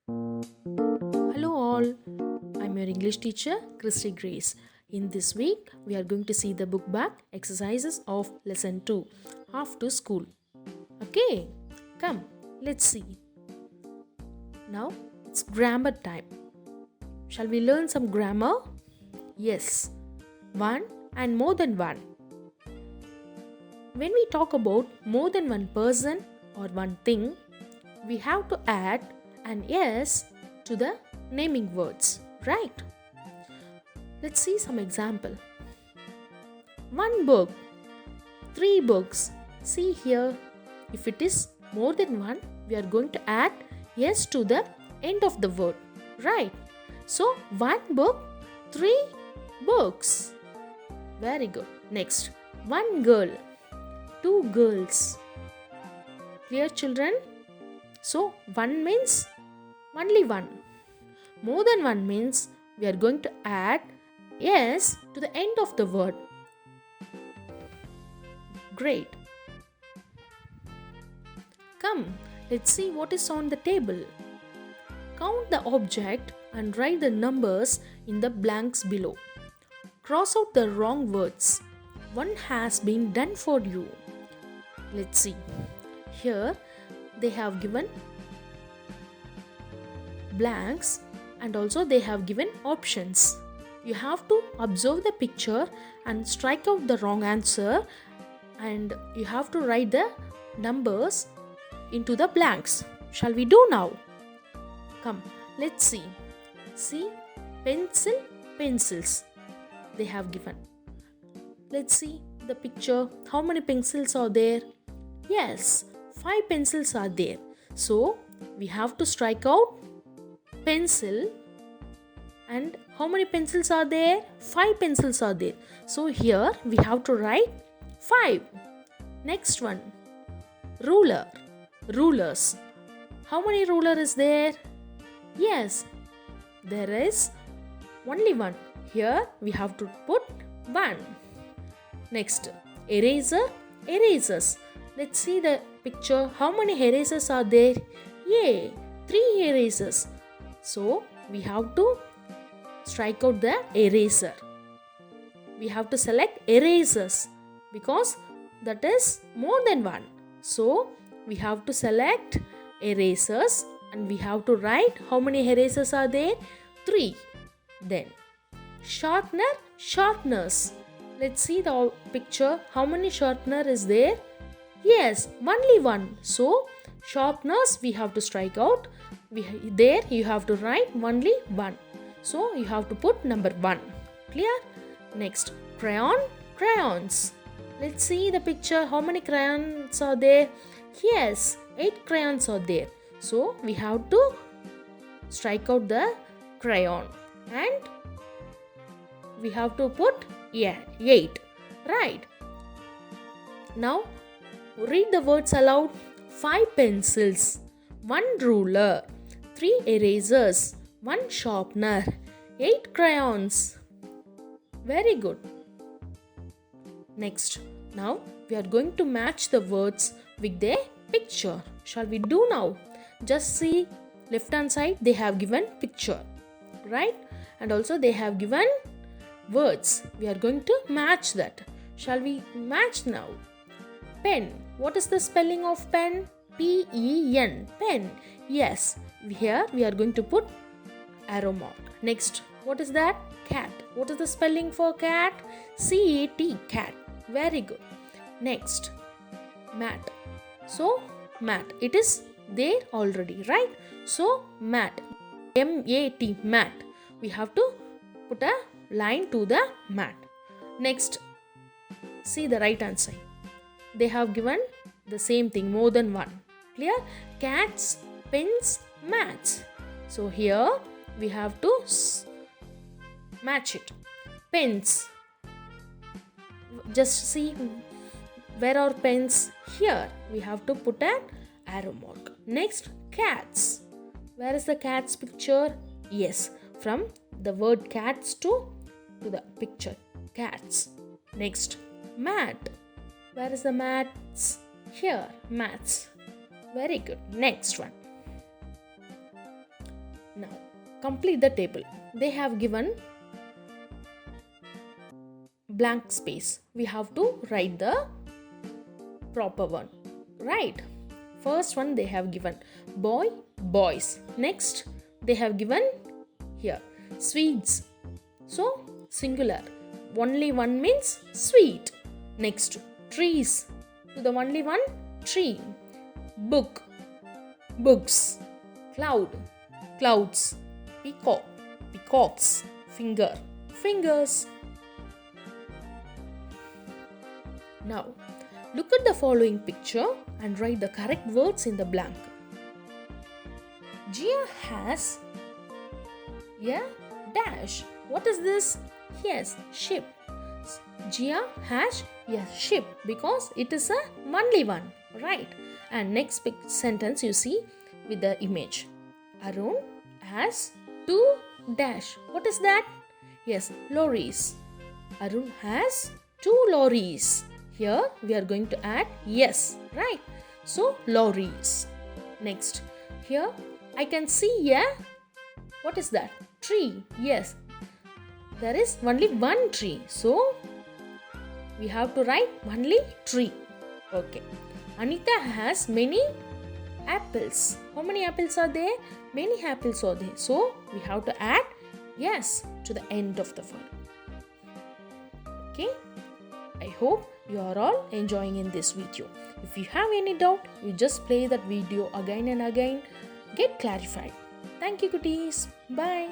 Hello all, I'm your English teacher Christy Grace. In this week, we are going to see the book back exercises of lesson 2, Half to School. Okay, come, let's see. Now it's grammar time. Shall we learn some grammar? Yes, one and more than one. When we talk about more than one person or one thing, we have to add an S to the naming words, right? Let's see some example. One book, three books. See here, if it is more than one, we are going to add S to the end of the word, right? So, one book, three books. Very good. Next, one girl, two girls. Clear, children? So, one means only one. More than one means we are going to add S to the end of the word. Great. Come, let's see what is on the table. Count the object and write the numbers in the blanks below. Cross out the wrong words. One has been done for you. Let's see. Here they have given blanks and also they have given options. You have to observe the picture and strike out the wrong answer, and you have to write the numbers into the blanks. Shall we do now? Come, let's see. See, pencil, pencils they have given. Let's see the picture. How many pencils are there? Yes, 5 pencils are there. So, we have to strike out pencil. And how many pencils are there? 5 pencils are there. So, here we have to write 5. Next one, ruler, rulers. How many ruler is there? Yes, there is only one. Here we have to put 1. Next, eraser, erasers. Let's see the picture. How many erasers are there? Yay, 3 erasers. So, we have to strike out the eraser. We have to select erasers because that is more than one. So, we have to select erasers and we have to write how many erasers are there? 3. Then, sharpener, sharpeners. Let's see the picture. How many sharpener is there? Yes, only one. So, sharpeners we have to strike out. There you have to write only one. So, you have to put number 1. Clear? Next, crayon, crayons. Let's see the picture. How many crayons are there? Yes, 8 crayons are there. So, we have to strike out the crayon and we have to put 8. Right. Now, read the words aloud. 5 pencils, 1 ruler, 3 erasers, 1 sharpener, 8 crayons. Very good. Next, now we are going to match the words with their picture. Shall we do now? Just see left hand side they have given picture, right? And also they have given words. We are going to match that. Shall we match now? Pen. What is the spelling of pen? P-E-N. Pen. Yes. Here we are going to put arrow mark. Next, what is that? Cat. What is the spelling for cat? C-A-T. Cat. Very good. Next, mat. So, mat. It is there already, right? So, mat. M-A-T. Mat. We have to put a line to the mat. Next, see the right hand side. They have given the same thing, more than one. Clear? Cats, pens, mats. So here we have to match it. Pens. Just see where are pens? Here we have to put an arrow mark. Next, cats. Where is the cat's picture? Yes, from the word cats to the picture. Cats. Next, mat. Where is the mats? Here, mats. Very good. Next one. Now complete the table. They have given blank space. We have to write the proper one. Right? First one they have given boy, boys. Next they have given here sweets. So singular. Only one means sweet. Next trees. To the only one tree. Book, books. Cloud, clouds. Peacock, peacocks. Finger, fingers. Now look at the following picture and write the correct words in the blank. Gia has a dash. What is this? Yes, ship. Gia has a ship because it is a only one, right? And next sentence you see with the image. Arun has 2 dash. What is that? Yes, lorries. Arun has 2 lorries. Here we are going to add yes, right? So lorries. Next, here I can see a, what is that? Tree. Yes, there is only one tree. So we have to write only tree. Okay. Anita has many apples. How many apples are there? Many apples are there. So we have to add yes to the end of the word. Okay. I hope you are all enjoying in this video. If you have any doubt, you just play that video again and again. Get clarified. Thank you, cuties. Bye.